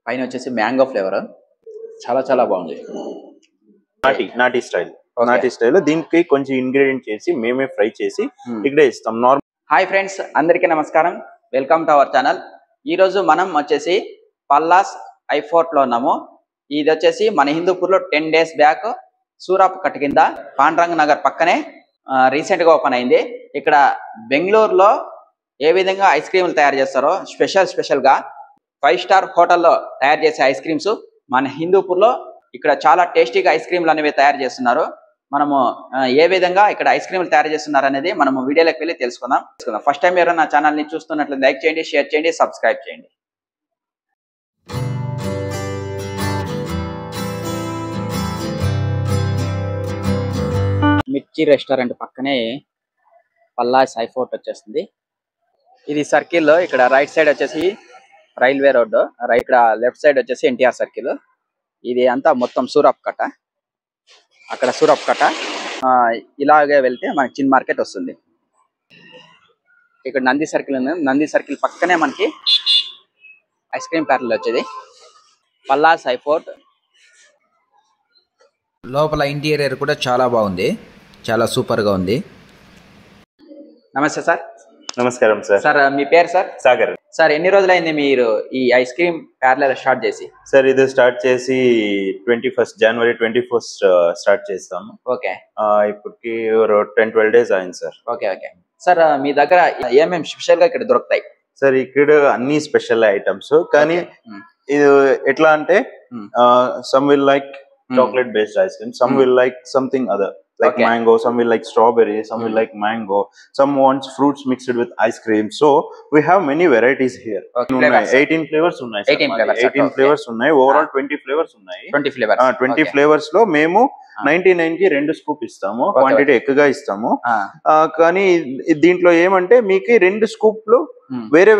పైన వచ్చేసి mango flavour చాలా బాగుంది. నాటి స్టైల్ దీనికి కొంచెం ఇంగ్రీడియంట్ చేసి మేమే ఫ్రై చేసి ఇక్కడే ఇస్తాం. నార్మల్. హాయ్ ఫ్రెండ్స్, అందరికీ నమస్కారం. Welcome to our channel. ఈరోజు మనం వచ్చేసి పల్లాస్ ఐఫోర్ట్ లో ఉన్నాము. ఇది వచ్చేసి మన హిందూపూర్ లో 10 days బ్యాక్ సూరాప్ కట్ కింద పాండ్రంగ్ నగర్ పక్కనే రీసెంట్ గా ఓపెన్ అయింది. ఇక్కడ బెంగళూరులో ఏ విధంగా ఐస్ క్రీములు తయారు చేస్తారో స్పెషల్ గా 5 star హోటల్లో తయారు చేసే ఐస్ క్రీమ్స్ మన హిందూపూర్ లో ఇక్కడ చాలా టేస్టీగా ఐస్ క్రీమ్లు అనేవి తయారు చేస్తున్నారు. మనము ఏ విధంగా ఇక్కడ ఐస్ క్రీమ్లు తయారు చేస్తున్నారు అనేది మనము వీడియోలోకి వెళ్ళి తెలుసుకుందాం. ఫస్ట్ టైం ఎవరైనా ఛానల్ ని చూస్తున్నట్లు లైక్ చేయండి, షేర్ చేయండి, సబ్స్క్రైబ్ చేయండి. మిర్చి రెస్టారెంట్ పక్కనే పల్లాస్ ఐఫోర్ట్ వచ్చేస్తుంది. ఇది సర్కిల్లో ఇక్కడ రైట్ సైడ్ వచ్చేసి రైల్వే రోడ్డు, ఇక్కడ లెఫ్ట్ సైడ్ వచ్చేసి ఎన్టీఆర్ సర్కిల్. ఇది అంతా మొత్తం సూరప్ కట్ట. అక్కడ సూరప్ కట్ట ఇలాగే వెళ్తే మనకి చిన్న మార్కెట్ వస్తుంది. ఇక్కడ నంది సర్కిల్ ఉంది. నంది సర్కిల్ పక్కనే మనకి ఐస్ క్రీమ్ పార్లర్ వచ్చేది పల్లాస్ ఐఫోర్ట్. లోపల ఇంటీరియర్ కూడా చాలా బాగుంది, చాలా సూపర్ గా ఉంది. నమస్తే సార్. నమస్కారం సార్. సార్ మీ పేరు సార్? సాగర్. సార్ ఎన్ని రోజులైంది మీరు ఈ ఐస్ క్రీమ్ పార్లర్ స్టార్ట్ చేసి? సార్ ఇది స్టార్ట్ చేసి January 21st స్టార్ట్ చేస్తాము. ఓకే. ఇప్పటికి 10-12 days అయింది సార్. ఓకే. సార్ మీ దగ్గర ఏమేమి స్పెషల్ గా ఇక్కడ దొరుకుతాయి? సార్ ఇక్కడ అన్ని స్పెషల్ ఐటమ్స్, కానీ ఇది ఎట్లా అంటే some will like chocolate based ice cream, some will like something other like mango, some will like strawberry, some will like mango, some wants fruits mixed with ice cream. So we have many varieties here. 18 flavors unnai sir. 18 flavors unnai. Overall 20 flavors unnai. 20 flavors lo memu 99 కి 2 scoop ఇస్తాము. Quantity ఎక్కువగా ఇస్తాము. కానీ దీంట్లో ఏమంటే మీకు 2 స్కూప్లు వేరే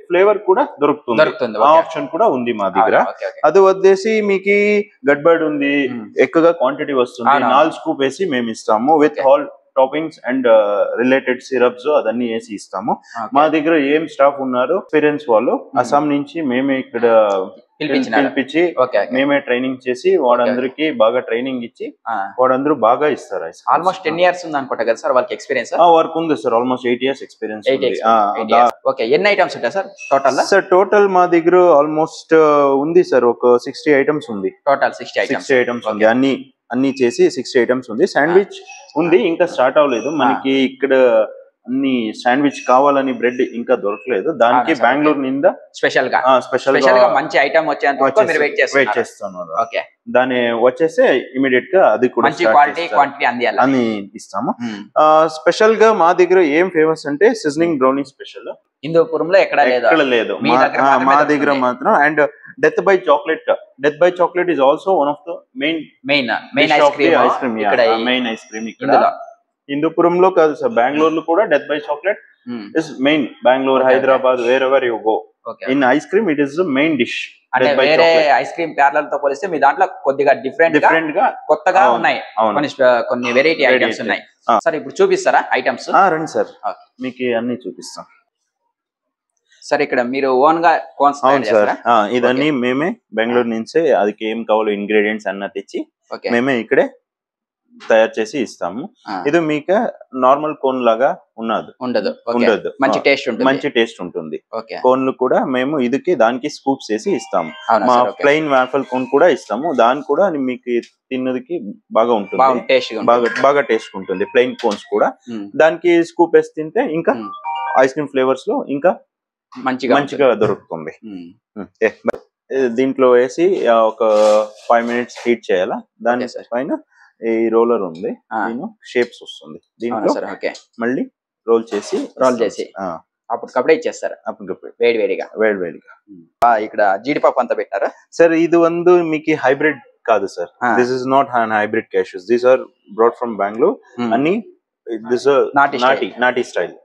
flavour కూడా దొరుకుతుంది. ఆ ఆప్షన్ కూడా ఉంది మా దగ్గర. అది వద్దేసి మీకు గడ్బడ్ ఉంది, ఎక్కువగా క్వాంటిటీ వస్తుంది, 4 స్కూప్ వేసి మేము ఇస్తాము with all toppings and related syrups అదన్నీ వేసి ఇస్తాము. మా దగ్గర ఏం స్టాఫ్ ఉన్నారు ఎక్స్పీరియన్స్ వాళ్ళు, అస్సాం నుంచి మేమే ఇక్కడ పిలిపించి మేమే ట్రైనింగ్ చేసి వాడందరికి బాగా ట్రైనింగ్ ఇచ్చి వాడందరూ బాగా ఇస్తారు. ఆల్మోస్ట్ 10 years ఉంది అనుకుంటా కదా సార్ వాళ్ళకి ఎక్స్పీరియన్స్? వర్క్ ఉంది sir, almost 8 years experience. Okay. ఎన్ని ఐటమ్స్ ఉంటాయి సార్ టోటల్? సార్ టోటల్ మా దగ్గర ఆల్మోస్ట్ ఉంది సార్ ఒక 60 ఐటమ్స్ ఉంది. టోటల్ 60 ఐటమ్స్ ఉంది. అన్ని చేసి 60 ఐటమ్స్ ఉంది. శాండ్విచ్ ఉంది, ఇంకా స్టార్ట్ అవ్వలేదు. మనకి ఇక్కడ అన్ని శాండ్విచ్ కావాలని బ్రెడ్ ఇంకా దొరకలేదు. దానికి బెంగళూరు నింద స్పెషల్ గా మంచి ఐటమ్ వచ్చేంత వెయిట్ చేస్తున్నాను. దాని వచ్చేస్తే ఇమీడియట్ గా అది కూడా క్వాంటిటీ అని ఇస్తాము. స్పెషల్ గా మా దగ్గర ఏం ఫేమస్ అంటే సిజనింగ్ బ్రౌనీ స్పెషల్. హిందూపురంలో ఎక్కడ లేదు, మా దగ్గర మాత్రం. And death by chocolate is also one of the main ice cream ఇక్కడ హిందూపురంలో కాదు సార్, బెంగళూరులో కూడా death by chocolate is main. Bengaluru, Hyderabad, wherever you go in ice cream it is the main dish. అంటే వేరే ఐస్ క్రీమ్ పార్లర్ తో పోలిస్తే మీ దాంట్లో కొద్దిగా డిఫరెంట్ గా కొత్తగా ఉన్నాయి, కొన్ని వెరైటీ ఐటమ్స్ ఉన్నాయి. సార్ ఇప్పుడు చూపిస్తారా ఐటమ్స్? రండి సార్, మీకు అన్ని చూపిస్తాం. సార్ ఇక్కడ మీరు ఓన్ గా ఇదన్నీ మేమే బెంగళూరు నుంచి అదికి ఏం కావాలో ఇంగ్రీడియంట్స్ అన్న తెచ్చి మేమే ఇక్కడే తయారు చేసి ఇస్తాము. ఇది మీకు నార్మల్ కోన్ లాగా ఉండదు, మంచి టేస్ట్ ఉంటుంది. కోన్లు కూడా మేము ఇదికి దానికి స్కూప్స్ వేసి ఇస్తాము. మా ప్లెయిన్ వాఫల్ కోన్ కూడా ఇస్తాము, దాని కూడా మీకు తిన్నదికి బాగా ఉంటుంది, బాగా టేస్ట్ ఉంటుంది. ప్లెయిన్ కోన్స్ కూడా దానికి స్కూప్ వేసి తింటే ఇంకా ఐస్ క్రీమ్ ఫ్లేవర్స్ లో ఇంకా మంచిగా దొరుకుతుంది. దీంట్లో వేసి ఒక 5 minutes హీట్ చేయాలా. దాని పైన ఈ రోలర్ ఉంది, షేప్స్ వస్తుంది. దీంట్లో మళ్ళీ రోల్ చేసి అప్పటికప్పుడే ఇచ్చేస్తారు, వేడివేడిగా. ఇక్కడ జీడిపప్పు అంతా పెట్టారా సార్? ఇది మీకు హైబ్రిడ్ కాదు sir, this is not an hybrid cashews. These are brought from Bengaluru. అన్ని నాటి స్టైల్.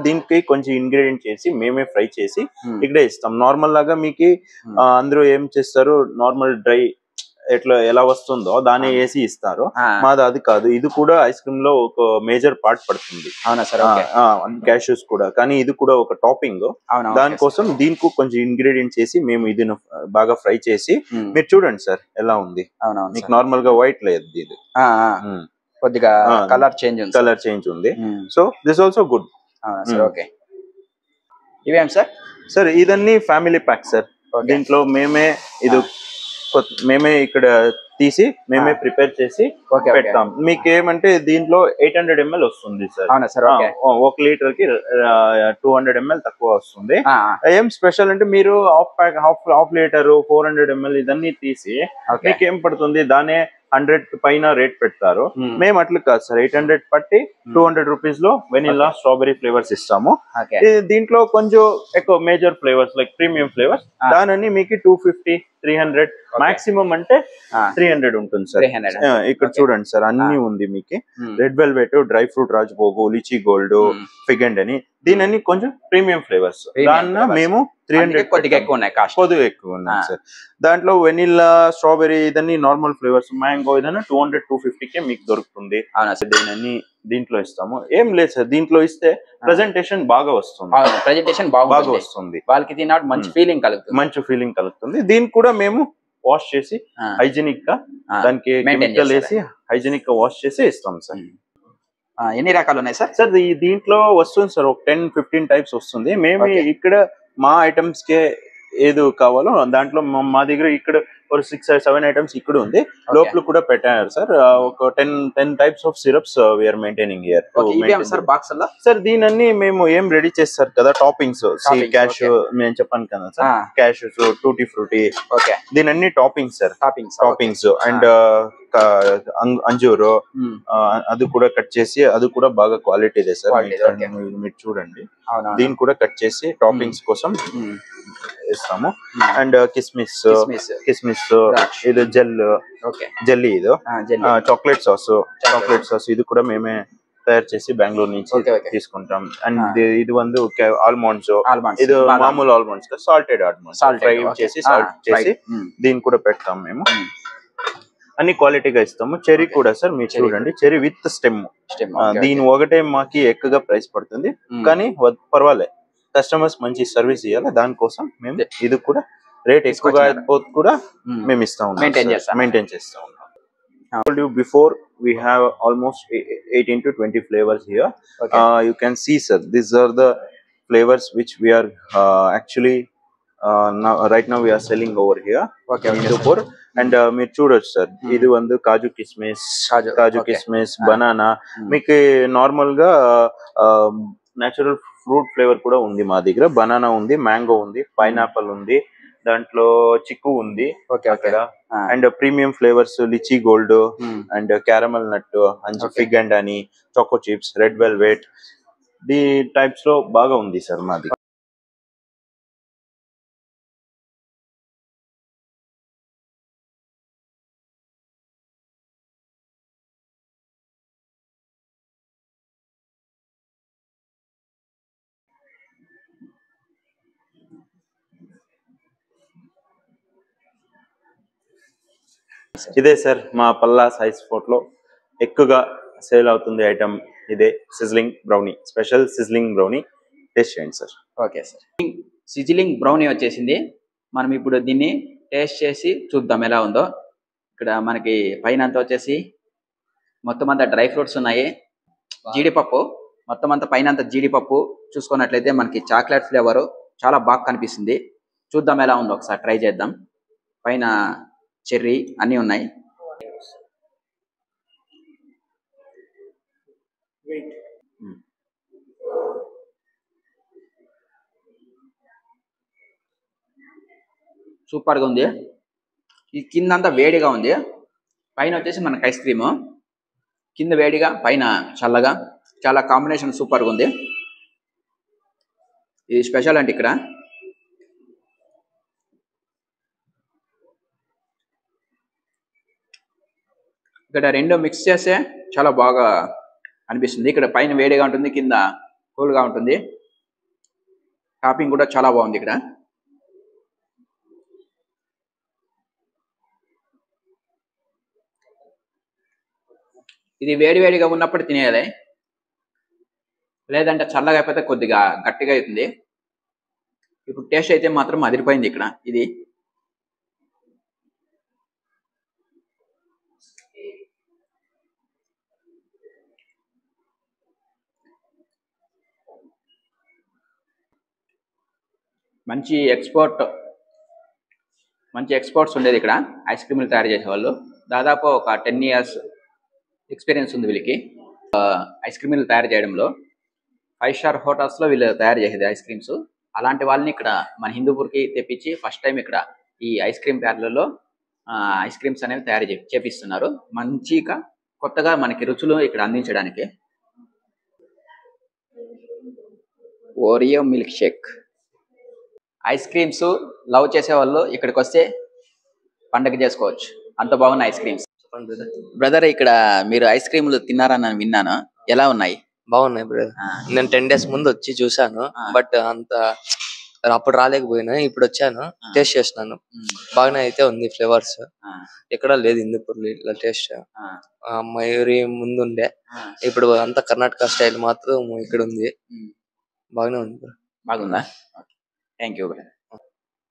దీనికి కొంచెం ఇంగ్రీడియంట్ చేసి మేమే ఫ్రై చేసి ఇక్కడే ఇస్తాం. నార్మల్ లాగా మీకు అందరూ ఏం చేస్తారు, నార్మల్ డ్రై ఎట్లా ఎలా వస్తుందో దాన్ని వేసి ఇస్తారు. మాది అది కాదు, ఇది కూడా ఐస్ క్రీమ్ లో ఒక మేజర్ పార్ట్ పడుతుంది. అవునా సార్? క్యాష్యూస్ కూడా, కానీ ఇది కూడా ఒక టాపింగ్. దానికోసం దీనికి కొంచెం ఇంగ్రీడియంట్స్ చేసి మేము ఇది బాగా ఫ్రై చేసి, మీరు చూడండి సార్ ఎలా ఉంది. మీకు నార్మల్ గా వైట్ లేదు, ఇది కొద్దిగా కలర్ చేంజ్ ఉంది. So this also good. Okay, ఇవేం సార్? సార్ ఇదన్నీ ఫ్యామిలీ ప్యాక్ సార్. దీంట్లో మేమే ఇక్కడ తీసి మేమే ప్రిపేర్ చేసి పెడతాం. మీకు ఏమంటే దీంట్లో 800 ml వస్తుంది సార్. ఒక లీటర్ కి 200 ml తక్కువ వస్తుంది. ఏం స్పెషల్ అంటే మీరు హాఫ్ లీటర్ 400 ml ఇదన్నీ తీసి మీకు ఏం పడుతుంది, దానే 100 పైన రేట్ పెడతారు. మేము అట్లా కాదు సార్, 800 పట్టి 200 రూపీస్ లో వెనిలా స్ట్రాబెరీ ఫ్లేవర్స్ ఇస్తాము. దీంట్లో కొంచెం ఎక్కువ major flavours like premium flavours దాని మీకు 250, 300 మాక్సిమం అంటే 300 ఉంటుంది సార్. ఇక్కడ చూడండి సార్, అన్ని ఉంది మీకు. Red velvet, dry fruit Rajbhog, litchi gold, fig and అని దీని కొంచెం ప్రీమియం ఫ్లేవర్స్. దాన్ని మేము 300 కొద్దిగా ఎక్కువ ఉన్నాయి సార్. దాంట్లో వెనిలా స్ట్రాబెరీ ఇదన్నీ నార్మల్ ఫ్లేవర్స్, మ్యాంగో ఇదన్నా 200, 250 కే మీకు దొరుకుతుంది. దీని దీంట్లో ఇస్తాము. ఏం లేదు సార్, దీంట్లో ఇస్తే ప్రెజెంటేషన్ బాగా వస్తుంది. బాగా వస్తుంది, వాళ్ళకి తిన్నాడు మంచి ఫీలింగ్ కలుగుతుంది. దీన్ని కూడా మేము వాష్ చేసి హైజీనిక్ గా దానికి కెమికల్ వేసి హైజీనిక్ గా వాష్ చేసి ఇస్తాం సార్. ఎన్ని రకాలు ఉన్నాయి సార్? సార్ దీంట్లో వస్తుంది సార్ ఒక 10-15 టైప్స్ వస్తుంది. మేము ఇక్కడ మా ఐటమ్స్ కే ఏది కావాలో దాంట్లో మా దగ్గర ఇక్కడ ఒక 6-7 ఐటమ్స్ ఇక్కడ ఉంది. లోపల కూడా పెట్టారు సార్. ఒక 10 types of syrups we are maintaining here. Sir దీనన్నీ మేము ఏం రెడీ చేస్తారు కదా, టాపింగ్స్ క్యాష్యూ నేను చెప్పాను కదా సార్, క్యాష్యూస్, టూటీ ఫ్రూటీ, దీనన్నీ టాపింగ్స్ సార్. టాపింగ్స్ అండ్ అంజూరు అది కూడా కట్ చేసి, అది కూడా బాగా క్వాలిటీదే సార్. మీరు చూడండి, దీన్ని కూడా కట్ చేసి టాపింగ్స్ కోసం ఇస్తాము. అండ్ కిస్మిస్ ఇది జెల్లీ, ఇది చాక్లెట్ సాస్ ఇది కూడా మేమే తయారు చేసి బెంగళూరు నుంచి తీసుకుంటాం. అండ్ ఇది ఆల్మండ్స్, ఇది మామూలు ఆల్మండ్స్, సాల్టెడ్ ఆల్మండ్స్ ఫ్రై చేసి సాల్ట్ చేసి దీన్ని కూడా పెడతాం మేము. అన్ని క్వాలిటీగా ఇస్తాము. చెరీ కూడా సార్ మీరు చూడండి, చెరీ విత్ స్టెమ్. దీని ఒకటే మాకి ఎక్కువగా ప్రైస్ పడుతుంది, కానీ పర్వాలేదు, కస్టమర్స్ మంచి సర్వీస్ ఇవ్వాలి. దానికోసం మేము ఇది కూడా రేట్ ఎక్కువగా కూడా మేము ఇస్తా ఉన్నాం, మెయింటైన్ చేస్తా ఉన్నాం. Before we have almost 18 to 20 flavors here. You can see sir, these are the flavors which we are actually right now we are selling over here in Hindupur. And మీరు చూడొచ్చు sir, ఇది కాజు కిస్మిస్, banana, మీకు normal గా natural fruit flavour కూడా ఉంది మా దగ్గర. బనానా ఉంది, మ్యాంగో ఉంది, పైనాపిల్ ఉంది, దాంట్లో చిక్కు ఉంది అక్కడ. And premium flavours litchi gold and caramel nut, fig and అని, choco chips, red velvet, the types లో బాగా ఉంది సార్ మాది. ఇదే సార్ మా పల్లాస్ ఐస్ ఫోర్ట్ లో ఎక్కువగా సేల్ అవుతుంది ఐటమ్ ఇదే, sizzling brownie, special sizzling brownie. Taste చేయండి sir. Okay sir, sizzling brownie వచ్చేసింది. మనం ఇప్పుడు దీన్ని టేస్ట్ చేసి చూద్దాం ఎలా ఉందో. ఇక్కడ మనకి పైన అంతా వచ్చేసి మొత్తం అంతా డ్రై ఫ్రూట్స్ ఉన్నాయి, జీడిపప్పు మొత్తం అంతా పైన అంతా జీడిపప్పు. చూసుకున్నట్లయితే మనకి చాక్లెట్ ఫ్లేవర్ చాలా బాగా కనిపిస్తుంది. చూద్దాం ఎలా ఉందో, ఒకసారి ట్రై చేద్దాం. పైన చెర్రీ అన్నీ ఉన్నాయి. సూపర్ గా ఉంది. ఈ కింద అంతా వేడిగా ఉంది, పైన వచ్చేసి మనకి ఐస్ క్రీము, కింద వేడిగా పైన చల్లగా, చాలా కాంబినేషన్ సూపర్ గా ఉంది. ఇది స్పెషల్ అంటే ఇక్కడ రెండు మిక్స్ చేస్తే చాలా బాగా అనిపిస్తుంది. ఇక్కడ పైన వేడిగా ఉంటుంది, కింద కూల్గా ఉంటుంది. టాపింగ్ కూడా చాలా బాగుంది. ఇక్కడ ఇది వేడివేడిగా ఉన్నప్పుడు తినేయాలి, లేదంటే చల్లగా అయిపోతే కొద్దిగా గట్టిగా అవుతుంది. ఇప్పుడు టేస్ట్ అయితే మాత్రం అదిరిపోయింది ఇక్కడ. ఇది మంచి ఎక్స్పర్ట్స్ ఉండేది ఇక్కడ ఐస్ క్రీములు తయారు చేసేవాళ్ళు. దాదాపు ఒక 10 years ఎక్స్పీరియన్స్ ఉంది వీళ్ళకి ఐస్ క్రీములు తయారు చేయడంలో. 5 star హోటల్స్లో వీళ్ళు తయారు చేసేది ఐస్ క్రీమ్స్. అలాంటి వాళ్ళని ఇక్కడ మన హిందూపూర్కి తెప్పించి ఫస్ట్ టైం ఇక్కడ ఈ ఐస్ క్రీమ్ ప్యార్లర్లో ఐస్ క్రీమ్స్ అనేవి తయారు చేపిస్తున్నారు. మంచిగా కొత్తగా మనకి రుచులు ఇక్కడ అందించడానికి. Oreo milk shake ice creams love చేసే వాళ్ళు ఇక్కడికి వస్తే పండగ చేసుకోవచ్చు, అంత బాగున్నాయి ఐస్ క్రీమ్స్. బ్రదర్, ఇక్కడ మీరు ఐస్ క్రీములు తిన్నారని నేను విన్నాను, ఎలా ఉన్నాయి? బాగున్నాయి బ్రదర్. నేను 10 days ముందు వచ్చి చూసాను, బట్ అంత అప్పుడు రాలేకపోయినా ఇప్పుడు వచ్చాను, టేస్ట్ చేసినాను. బాగానే అయితే ఉంది, ఫ్లేవర్స్ ఎక్కడ లేదు హిందూపూర్లో ఇట్లా టేస్ట్. మయూరి ముందుండే, ఇప్పుడు అంతా కర్ణాటక స్టైల్ మాత్రం ఇక్కడ ఉంది, బాగానే ఉంది. బాగుందా? Thank you brother.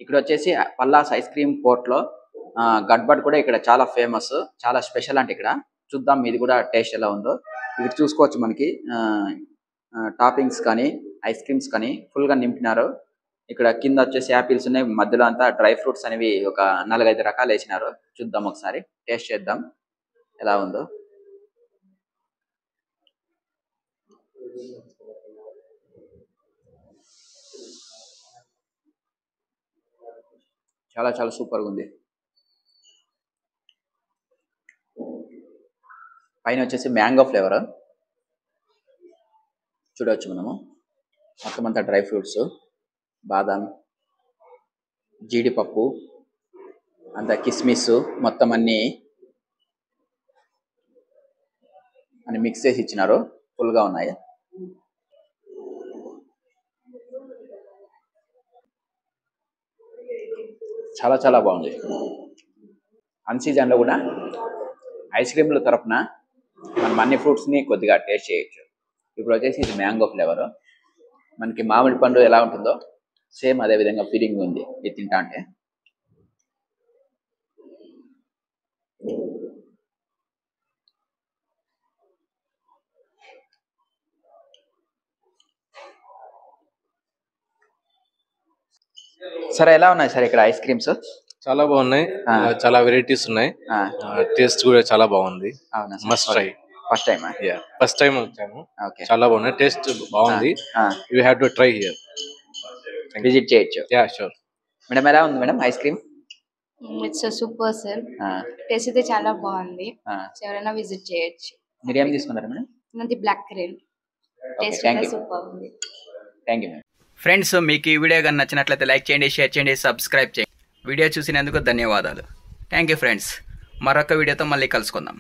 ఇక్కడ వచ్చేసి పల్లాస్ ఐస్ క్రీమ్ కోర్ట్లో గడ్బడ్ కూడా ఇక్కడ చాలా ఫేమస్, చాలా స్పెషల్ అంటే ఇక్కడ. చూద్దాం మీది కూడా టేస్ట్ ఎలా ఉందో. ఇక్కడ చూసుకోవచ్చు, మనకి టాపింగ్స్ కానీ ఐస్ క్రీమ్స్ కానీ ఫుల్గా నింపినారు. ఇక్కడ కింద వచ్చేసి యాపిల్స్ ఉన్నాయి, మధ్యలో అంతా డ్రై ఫ్రూట్స్ అనేవి ఒక 4-5 రకాలు వేసినారు. చూద్దాం ఒకసారి, టేస్ట్ చేద్దాం ఎలా ఉందో. చాలా చాలా సూపర్గా ఉంది. పైన వచ్చేసి మ్యాంగో ఫ్లేవర్ చూడవచ్చు మనము. మొత్తం అంతా డ్రై ఫ్రూట్స్, బాదాం, జీడిపప్పు, అంతా కిస్మిస్ మొత్తం అన్ని మిక్స్ చేసి ఇచ్చినారు, ఫుల్గా ఉన్నాయి. చాలా చాలా బాగుంది. అన్ సీజన్లో కూడా ఐస్ క్రీమ్ల తరఫున మనం అన్ని ఫ్రూట్స్ని కొద్దిగా టేస్ట్ చేయొచ్చు. ఇప్పుడు వచ్చేసి ఇది మ్యాంగో ఫ్లేవర్. మనకి మామిడి పండు ఎలా ఉంటుందో సేమ్ అదే విధంగా ఫీలింగ్ ఉంది ఇది తింటా అంటే. సరే, ఎలా ఉన్నాయి సార్ ఇక్కడ ఐస్ క్రీమ్స్? చాలా బాగున్నాయి, చాలా వెరైటీస్ ఉన్నాయి, టేస్ట్ కూడా చాలా బాగుంది. అవునా? Must try. First time? First time వచ్చాము, ఓకే. చాలా బాగున్నాయి, టేస్ట్ బాగుంది. You have to try here, visit చేయొచ్చు. Yeah sure. మేడం, ఎలా ఉంది madam ice cream? It's super sir, taste అయితే చాలా బాగుంది, ఎవరైనా విజిట్ చేయొచ్చు. మీరు ఏం తీసుకున్నారు మేడం? నాది బ్లాక్ కరెంట్, టేస్ట్ కూడా సూపర్ ఉంది. Thank you madam. ఫ్రెండ్స్, మీకు ఈ వీడియో కానీ నచ్చినట్లయితే లైక్ చేయండి, షేర్ చేయండి, సబ్స్క్రైబ్ చేయండి. వీడియో చూసినందుకు ధన్యవాదాలు. Thank you friends. మరొక వీడియోతో మళ్ళీ కలుసుకుందాం.